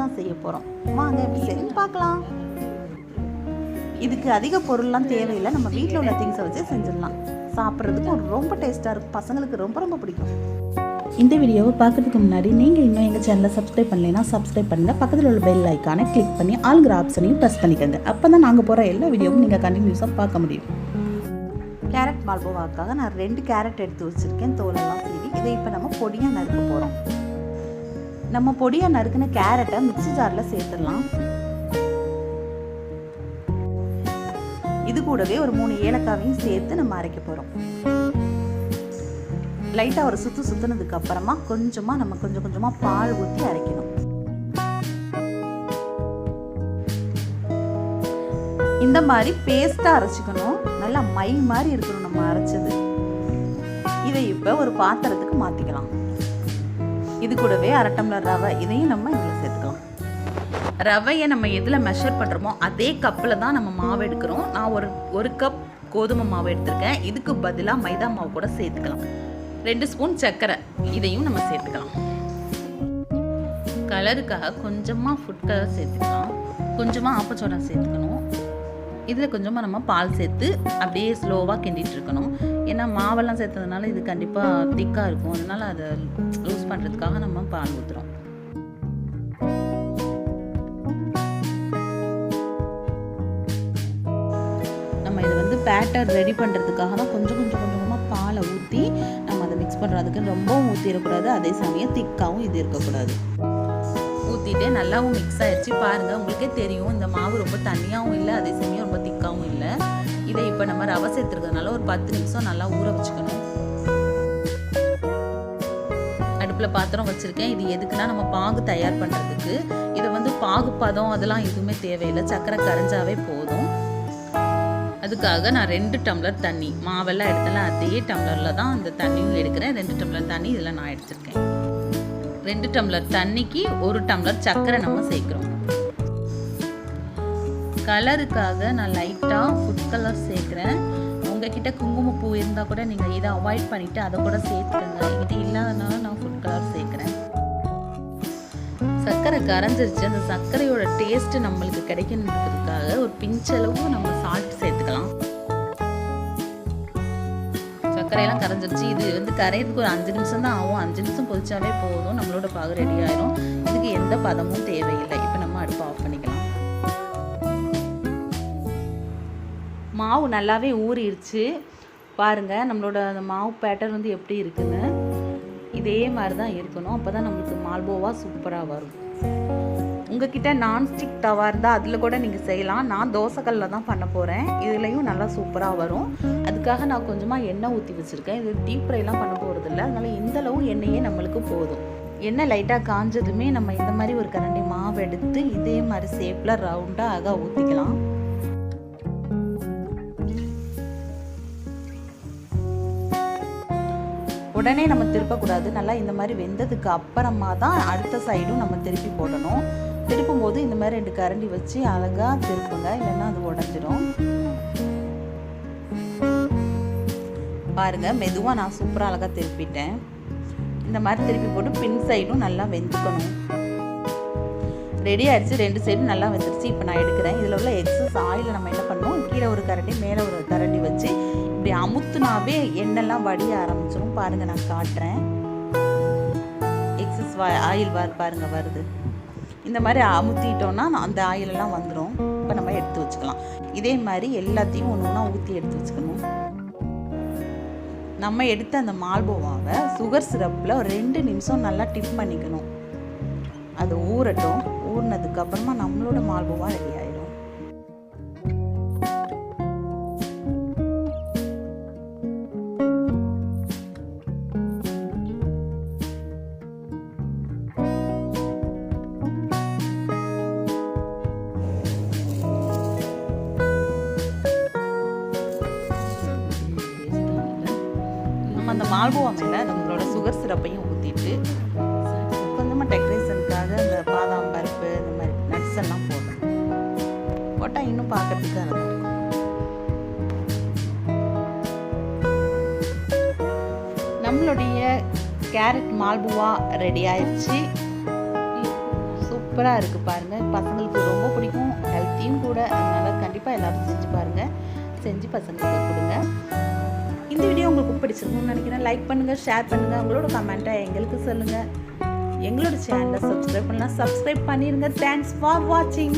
தான் செய்ய போகிறோம். வாங்க எப்படி செய்யணும்னு பார்க்கலாம். இதுக்கு அதிக பொருள்லாம் தேவையில்லை. நம்ம வீட்டில் உள்ள திங்ஸை வச்சு செஞ்சிடலாம். சாப்பிட்றதுக்கும் ரொம்ப டேஸ்ட்டாக இருக்கும். பசங்களுக்கு ரொம்ப ரொம்ப பிடிக்கும். இந்த வீடியோவை பார்க்குறதுக்கு முன்னாடி நீங்கள் இன்னும் எங்கள் சேனலை சப்ஸ்கிரைப் பண்ணலைன்னா சப்ஸ்கிரைப் பண்ணுங்கள். பக்கத்தில் உள்ள பெல் ஐக்கானை கிளிக் பண்ணி ஆளுங்கிற ஆப்ஷனையும் ப்ரெஸ் பண்ணிக்கோங்க. அப்போ தான் நாங்கள் போகிற எல்லா வீடியோவும் நீங்கள் கண்டினியூஸாக பார்க்க முடியும். கேரட் மால்போவாக்காக நான் 2 கேரட் எடுத்து வச்சுருக்கேன், தோலெல்லாம் சீவி. இதை இப்போ நம்ம பொடியாக நறுக்க போகிறோம். நம்ம பொடியாக நறுக்கின கேரட்டை மிக்ஸி ஜாரில் சேர்த்துடலாம். இது கூடவே ஒரு 3 ஏலக்காவையும் சேர்த்து நம்ம அரைக்க போகிறோம். லைட்டாக ஒரு சுற்றுனதுக்கு அப்புறமா நம்ம கொஞ்சம் கொஞ்சமாக பால் ஊற்றி அரைக்கணும். இந்த மாதிரி பேஸ்ட்டாக அரைச்சிக்கணும். நல்லா மை மாதிரி இருக்கணும் நம்ம அரைச்சது. இதை இப்போ ஒரு பாத்திரத்துக்கு மாற்றிக்கலாம். இது கூடவே 1/2 டம்ளர் ரவை, இதையும் நம்ம இதில் சேர்த்துக்கலாம். ரவையை நம்ம எதில் மெஷர் பண்ணுறோமோ அதே கப்பில் தான் நம்ம மாவு எடுக்கிறோம். நான் ஒரு கப் கோதுமை மாவு எடுத்திருக்கேன். இதுக்கு பதிலாக மைதா மாவு கூட சேர்த்துக்கலாம். 2 ஸ்பூன் சர்க்கரை, இதையும் நம்ம சேர்த்துக்கலாம். கலருக்காக கொஞ்சமாக ஃபுட் கலர் சேர்த்துக்கலாம். கொஞ்சமாக ஆப்பச்சோடா சேர்த்துக்கணும். இதில் கொஞ்சமாக நம்ம பால் சேர்த்து அப்படியே ஸ்லோவாக கிண்டிகிட்டு இருக்கணும். ஏன்னா மாவெல்லாம் சேர்த்ததுனால இது கண்டிப்பாக திக்காக இருக்கும். அதனால் அதை லூஸ் பண்ணுறதுக்காக நம்ம பால் ஊற்றுறோம். நம்ம இது வந்து பேட்டர் ரெடி பண்ணுறதுக்காக தான் கொஞ்சமாக பாலை ஊற்றி நம்ம அதை மிக்ஸ் பண்ணுறதுக்கு ரொம்பவும் ஊற்றிடக்கூடாது. அதே சமயம் திக்காகவும் இது இருக்கக்கூடாது. ஊற்றிட்டே நல்லாவும் மிக்ஸ் ஆகிடுச்சு. பாருங்கள், உங்களுக்கே தெரியும் இந்த மாவு ரொம்ப தண்ணியாகவும் இல்லை, அதே சமயம் ரொம்ப திக்காகவும் இல்லை. இதை இப்போ நம்ம ரவை சேர்த்துருக்கிறதுனால ஒரு 10 நிமிஷம் நல்லா ஊற வச்சுக்கணும். அடுப்பில் பாத்திரம் வச்சுருக்கேன். இது எதுக்குன்னா நம்ம பாகு தயார் பண்ணுறதுக்கு. இதை வந்து பாகு பதம் அதெல்லாம் எதுவுமே தேவையில்லை, சர்க்கரை கரைஞ்சாவே போதும். அதுக்காக நான் 2 டம்ளர் தண்ணி, மாவெல்லாம் எடுத்தல அதே டம்ளரில் தான் அந்த தண்ணியும் எடுக்கிறேன். 2 டம்ளர் தண்ணி இதில் நான் எடுத்துருக்கேன். 2 டம்ளர் தண்ணிக்கு 1 டம்ளர் சர்க்கரை நம்ம சேர்க்குறோம். கலருக்காக நான் லைட்டாக ஃபுட் கலர் சேர்க்குறேன். உங்ககிட்ட குங்குமப்பூ இருந்தால் கூட நீங்கள் இதை அவாய்ட் பண்ணிவிட்டு அதை கூட சேர்த்துக்கோங்க. இது இல்லாதனால நான் ஃபுட் கலர் சேர்க்குறேன். சர்க்கரை கரைஞ்சிருச்சு. அந்த சர்க்கரையோட டேஸ்ட்டு நம்மளுக்கு கிடைக்கணுன்றதுக்காக ஒரு பிஞ்சளவு நம்ம சால்ட் சேர்த்துக்கலாம். சர்க்கரையெல்லாம் கரைஞ்சிருச்சு. இது வந்து கரையிறதுக்கு ஒரு 5 நிமிஷம் தான் ஆகும். 5 நிமிஷம் கொதிச்சாவே போதும், நம்மளோட பாகு ரெடி ஆயிரும். இதுக்கு எந்த பதமும் தேவையில்லை. இப்போ நம்ம அடுப்பை ஆஃப் பண்ணிக்கலாம். மாவு நல்லாவே ஊறிடுச்சு. பாருங்கள், நம்மளோட அந்த மாவு பேட்டர் வந்து எப்படி இருக்குன்னு. இதே மாதிரி தான் இருக்கணும். அப்போ தான் நம்மளுக்கு மால்போவா சூப்பராக வரும். உங்ககிட்ட நான்ஸ்டிக் தவா இருந்தால் அதில் கூட நீங்கள் செய்யலாம். நான் தோசைக்கல்லில் தான் பண்ண போகிறேன். இதுலேயும் நல்லா சூப்பராக வரும். அதுக்காக நான் கொஞ்சமாக எண்ணெய் ஊற்றி வச்சுருக்கேன். இது டீப் ஃப்ரைலாம் பண்ண போகிறது இல்லை. அதனால் இந்தளவு எண்ணெயே நம்மளுக்கு போதும். எண்ணெய் லைட்டாக காஞ்சதுமே நம்ம இந்த மாதிரி ஒரு கரண்டி மாவு எடுத்து இதே மாதிரி ஷேப்பில் ரவுண்டாக ஊற்றிக்கலாம். உடனே நம்ம திருப்பக்கூடாது. நல்லா இந்த மாதிரி வெந்ததுக்கு அப்புறமா தான் அடுத்த சைடும் நம்ம திருப்பி போடணும். திருப்பும் போது இந்த மாதிரி 2 கரண்டி வச்சு அழகாக திருப்புங்க, இல்லைன்னா அது உடஞ்சிடும். பாருங்கள், மெதுவாக நான் சூப்பராக அழகாக திருப்பிட்டேன். இந்த மாதிரி திருப்பி போட்டு பின் சைடும் நல்லா வெந்துக்கணும். ரெடி ஆகிடுச்சு. 2 சைடும் நல்லா வெந்துருச்சு. இப்போ நான் எடுக்கிறேன். இதில் உள்ள எக்ஸஸ் ஆயிலை நம்ம என்ன பண்ணுவோம், கீழே ஒரு கரண்டி மேலே ஒரு கரண்டி வச்சு இப்படி அமுத்துனாவே எண்ணெய்லாம் வடிய ஆரம்பிச்சிடும். பாருங்கள், நான் காட்டுறேன். எக்ஸஸ் ஆயில் பாருங்கள் வருது. இந்த மாதிரி அமுத்திட்டோன்னா அந்த ஆயிலெல்லாம் வந்துடும். இப்போ நம்ம எடுத்து வச்சுக்கலாம். இதே மாதிரி எல்லாத்தையும் ஒன்று ஊற்றி எடுத்து வச்சுக்கணும். நம்ம எடுத்த அந்த மால்போவாவை சுகர் சிரப்பில் ஒரு 2 நிமிஷம் நல்லா டிப் பண்ணிக்கணும். அது ஊறட்டும். ஊறினதுக்கப்புறமா நம்மளோட மால்போவா ரெடி ஆகிடும். அந்த மால்போவா மேலே நம்மளோட சுகர் சிரப்பையும் ஊற்றிட்டு கொஞ்சமாக டெக்கரேஷனுக்காக இந்த பாதாம் பருப்பு இந்த மாதிரி நட்ஸ் எல்லாம் போட்டால் இன்னும் பார்க்கறதுக்கு நல்லா இருக்கும். நம்மளுடைய கேரட் மால்புவா ரெடி ஆயிடுச்சு. சூப்பராக இருக்குது பாருங்கள். பசங்களுக்கு ரொம்ப பிடிக்கும், ஹெல்த்தியும் கூட. அதனால் கண்டிப்பாக எல்லோரும் செஞ்சு பாருங்கள், செஞ்சு பசங்களுக்கு கொடுங்க. இந்த வீடியோ உங்களுக்கு பிடிச்சிருக்குன்னு நினைக்கிறேன். லைக் பண்ணுங்கள், ஷேர் பண்ணுங்கள், உங்களோட கமெண்ட்டை எங்களுக்கு சொல்லுங்கள். எங்களோட சேனலை சப்ஸ்கிரைப் பண்ணலாம், சப்ஸ்கிரைப் பண்ணிடுங்க. தேங்க்ஸ் ஃபார் வாட்சிங்.